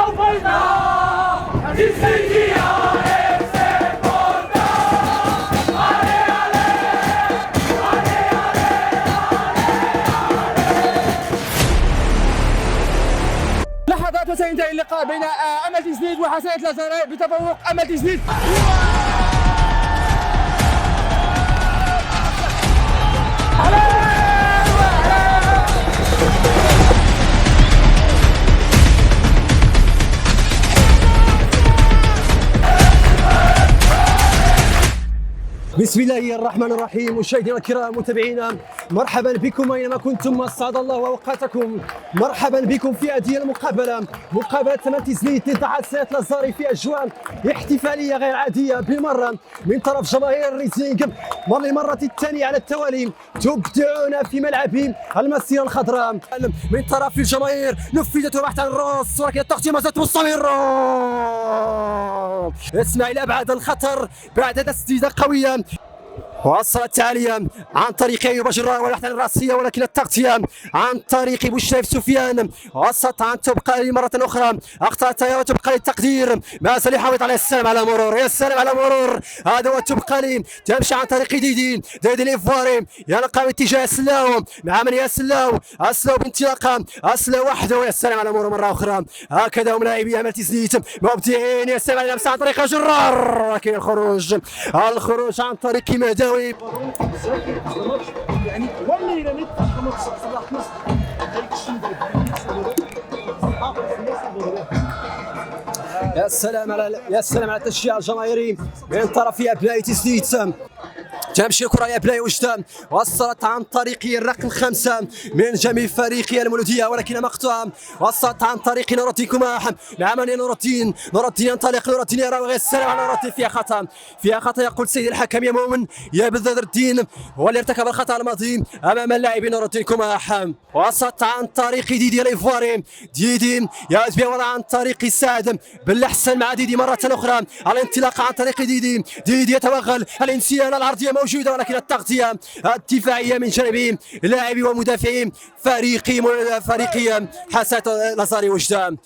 لحظات وسينتهي اللقاء بين امل تجديد وحسنية لازاري بتفوق امل تجديد. بسم الله الرحمن الرحيم. مشاهدينا الكرام متابعينا، مرحبا بكم اينما كنتم، اسعد الله اوقاتكم. مرحبا بكم في هذه المقابله، مقابله امل تجديد ضد حسنية لازاري في اجواء احتفاليه غير عاديه بالمره من طرف جماهير الريسلينغ. للمره الثانيه على التوالي تبدعون في ملعب المسيره الخضراء من طرف الجماهير. نفذت بحث عن الراس ولكن التغطيه ما زالت مستمره. اسماعيل ابعد الخطر بعد تسديده قويه وصلت عالية عن طريق أيوب جرار والبحث عن الرأسية، ولكن التغطية عن طريق بوشريف سفيان وصلت عن تبقى مرة أخرى، أخطأت وتبقى للتقدير. ما زال يحافظ على السلام على مرور، يا سلام على مرور. هذا هو تبقى لي تمشي عن طريق ديدي الإيفواري، يلقى باتجاه سلاو مع من يسلاو أسلاو بانطلاقة أسلاو وحده، يا سلام على مرور مرة أخرى. هكذا هم لاعبي امل تجديد مبدعين، يا سلام على لمسة عن طريق جرار، ولكن الخروج عن طريق مهداوي. يعني والليله نتفق صلاح نص يا سلام على التشجيع الجماهيري من طرف ابناء تجديد. تمشي الكرة لأبناء وجدان، وصلت عن طريق الرقم 5 من جميع فريق المولودية، ولكن مقطوعة. وصلت عن طريق نور الدين كماح مع من نور الدين ينطلق، نور الدين يراوغ. السلام على نور الدين، فيها خطأ يقول سيد الحكم يا مؤمن يا بدر الدين هو اللي ارتكب الخطأ الماضي امام اللاعب نور الدين كماح. وصلت عن طريق ديدي الإيفواري، ديدي يأتي بها عن طريق سعد بالحسن مع ديدي مرة أخرى على الانطلاق عن طريق ديدي يتوغل الانسيان العرضية موجودة، ولكن التغطية الدفاعية من جانب لاعبي ومدافعي فريقي حسنية لازاري وجدان.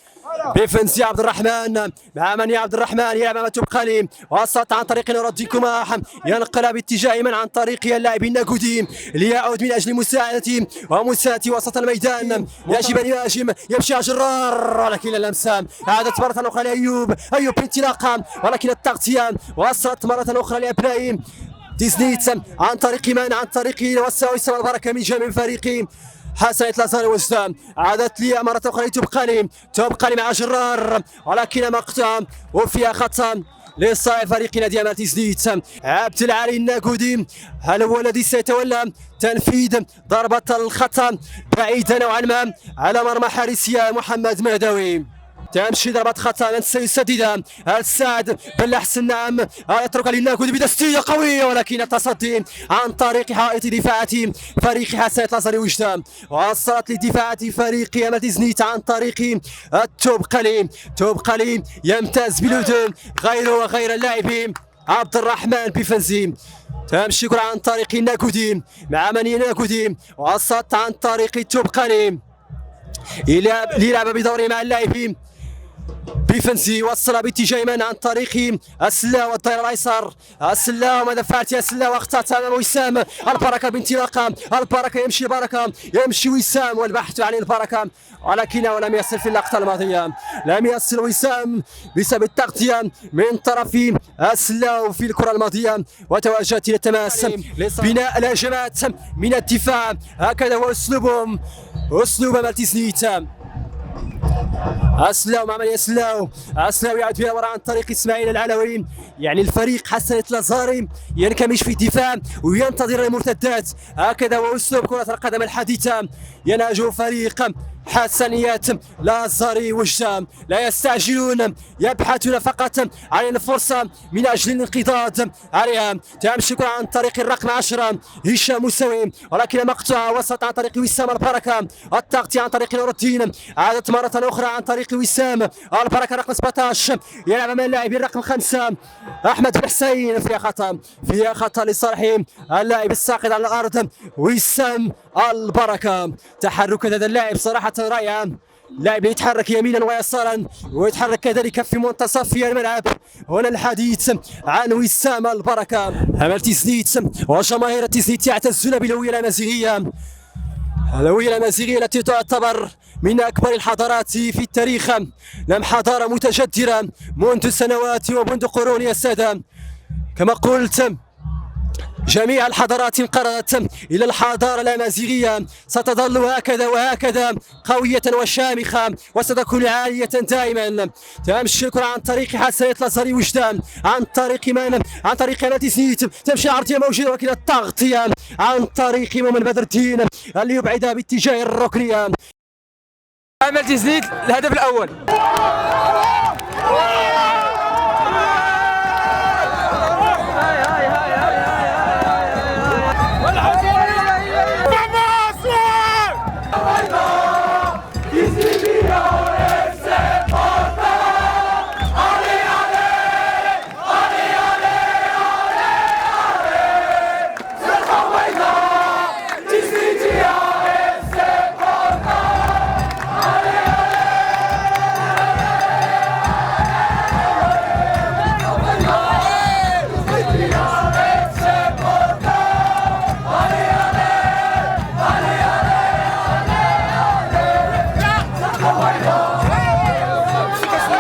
بفنسي عبد الرحمن مع من عبد الرحمن يلعب امام تبقالي، وصلت عن طريق نور الدين كماح، ينقل باتجاه من عن طريق اللاعب الناغودي ليعود من اجل مساعدته وسط الميدان. يجب ان يهاجم، يمشي على جرار، ولكن اللمسه عادت مره اخرى لايوب بانطلاقه، ولكن التغطيه وصلت مره اخرى لابناء تجديد عن طريق وسام البركه من جانب فريقي حسنية لازاري وجدان. عادت لي مرة أخرى تبقى لي مع جرار، ولكن مقطع وفيها خطأ لصالح فريق نادي امل تجديد. عبد العالي الناغودي هل هو الذي سيتولى تنفيذ ضربة الخطأ بعيدا نوعا ما على مرمى حارسية محمد مهداوي؟ تمشي ضربة خطأ من سيسددها السعد بالأحسن، نعم يترك للناغودي بتسديدة قوية، ولكن التصدي عن طريق حائط دفاعات فريق حسنية لازاري وجدان. وصلت لدفاعات فريق امل تجديد عن طريق توبقلي يمتاز بالهدوء غيره وغير اللاعب عبد الرحمن بفنزي. تمشي كرة عن طريق الناغودي مع من الناغودي، وصلت عن طريق توبقلي يلعب بدوره مع اللاعبين بيفنسي. وصل باتجاه من عن طريق السلا والطير الايسر، السلا وماذا فعلت يا سلا؟ واخطأت امام وسام البركه بانطلاقه، البركه يمشي وسام والبحث عن البركه، ولكنه لم يصل في اللقطه الماضيه، لم يصل وسام بسبب التغطيه من طرف السلا في الكره الماضيه، وتوجهت الى التماس بناء الهجمات من الدفاع. هكذا هو اسلوب امل تجديد. اسلاو مع من يسلاو، اسلاو يعد فيها ورا عن طريق اسماعيل العلوي. يعني الفريق حسنية لازاري ينكمش في الدفاع وينتظر المرتدات، هكذا هو اسلوب كرة القدم الحديثة ينهج فريق حسنية لازاري وجدان. لا يستعجلون، يبحثون فقط عن الفرصة من أجل الانقضاض عليها. تمشي عن طريق الرقم 10 هشام موسوي، ولكن مقطع وسط عن طريق وسام البركة، التغطية عن طريق نور الدين، عادت مرة أخرى عن طريق وسام البركة رقم 17 يلعب من اللاعب الرقم 5 أحمد بن حسين. فيها خطأ لصالح اللاعب الساقط على الأرض وسام البركة. تحرك هذا اللاعب صراحة رائعا، لاعب يتحرك يمينا ويسارا ويتحرك كذلك في منتصف الملعب. هنا الحديث عن وسام البركة أمل تيزنيت وجماهير تيزنيت يعتزون بالهوية الأمازيغية، الهوية الأمازيغية التي تعتبر من أكبر الحضارات في التاريخ، لم حضارة متجدرة منذ سنوات ومنذ قرون يا سادة. كما قلت جميع الحضارات انقرضت إلى الحضارة الأمازيغية، ستظل هكذا وهكذا قوية وشامخة وستكون عالية دائما. تم الشكر عن طريق حسنية لازاري وجدان، عن طريق من؟ عن طريق أمل تيزنيت، تمشي عرضية موجودة ولكن التغطية عن طريق مؤمن بدر الدين اللي يبعدها باتجاه الركنية. أمل تيزنيت الهدف الأول.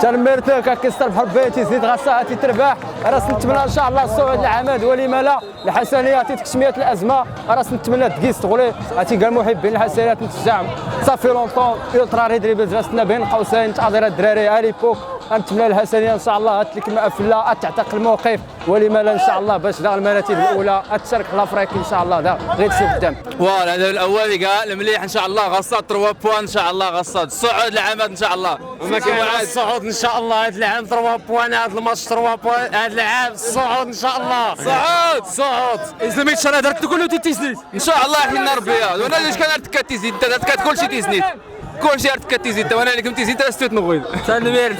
تنمرتك كيستر بحال بيتي زيد غاسا تربح. راس نتمنى ان شاء الله الصعود العماد ولما لا الحسنيه تكشميه الازمه. راس نتمنى تكيس تغلي كاع المحبين الحسنيات نتشجع صافي لونطون الترا ريدريبل راسنا بين قوسين تعذير الدراري اليبوك. نتمنى الحسنيه ان شاء الله هاتلك مقفله تعتق الموقف ولما لا ان شاء الله باش داغ المراتب الاولى تشارك الافريقي ان شاء الله دا غير تمشي قدام. فوالا الهدف الاول كاع المليح ان شاء الله غصاد 3 بوان ان شاء الله غصاد الصعود العماد ان شاء الله. وما كاين الصعود ان شاء الله هذا العام 3 بوان هذا الماتش 3 بوان هذا العام الصعود ان شاء الله. صعود اسلامي تشرا درت كله تيزنيت ان شاء الله حنا ربيا وانا اللي كان ارتكات تيزنيت انت درت كلشي تيزنيت كلشي ارتكات تيزنيت وانا اللي كنت تيزنيت استوت نغويد تنمير.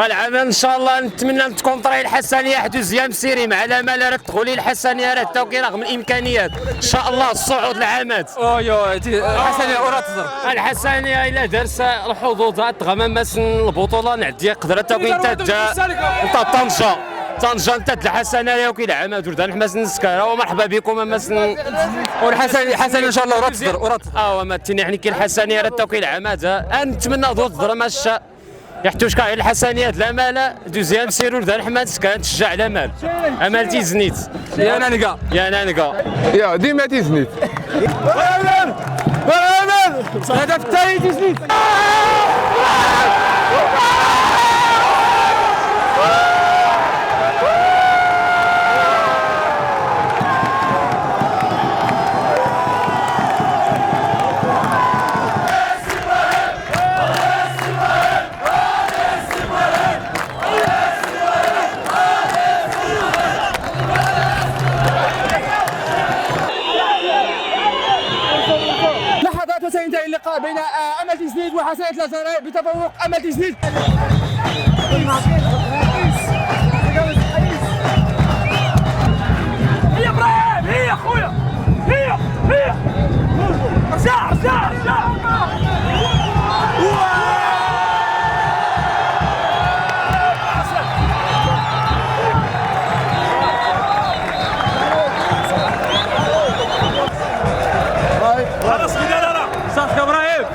العمل ان شاء الله نتمنى تكون طريق الحسنيه حدوزيه مسيري مع الامل راه تدخلي الحسنيه راه توكي رغم الامكانيات ان شاء الله الصعود العماد. الحسنيه ورا تضرب الحسنيه الا دارس الحظوظات غمام البطوله نعدي قدرت توكي انت طنجه انت الحسنيه وكي العماد ورد نحمس نسكر ومرحبا بكم مسن والحسنيه ان شاء الله ورا تضرب وما تني حني كي الحسنيه راه توكي العماد نتمنى ضد ضرماش يحتوش كاع الحسنيات الامانه دوزيام سيرو ذا الحماد كانت تشجع الامال امال تيزنيت يا نانكا يا ديما تيزنيت الهدف الثاني تيزنيت. سينتهي اللقاء بين امل تيزنيت وحسنية لازاري بتفوق امل تيزنيت. هي ابراهيم هي اخويا هي رجع خلاص كده صح يا ابراهيم.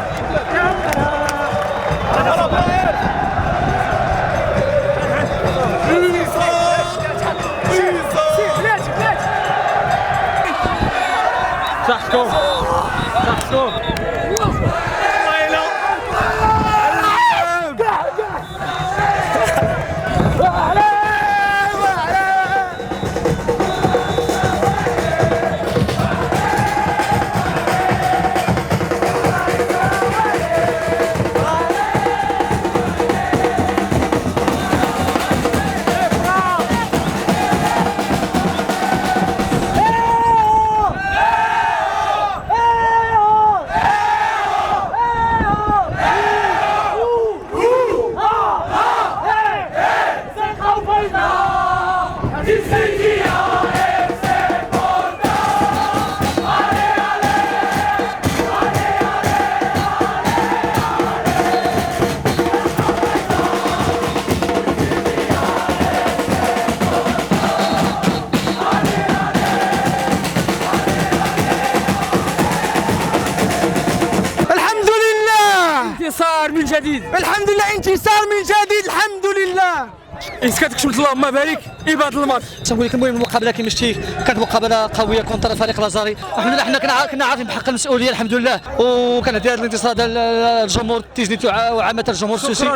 صح انتصار من جديد. الحمد لله انتصار من جديد الحمد لله. اسكتك شمت اللهم بارك عباد الماتش. تنقول لك المهم المقابله كما شتي كانت مقابله قويه كونتر فريق لازاري. الحمد لله حنا كنا عارفين بحق المسؤوليه الحمد لله، وكان هذا الانتصار ديال الجمهور التيزنيت وعامه الجمهور السوسي.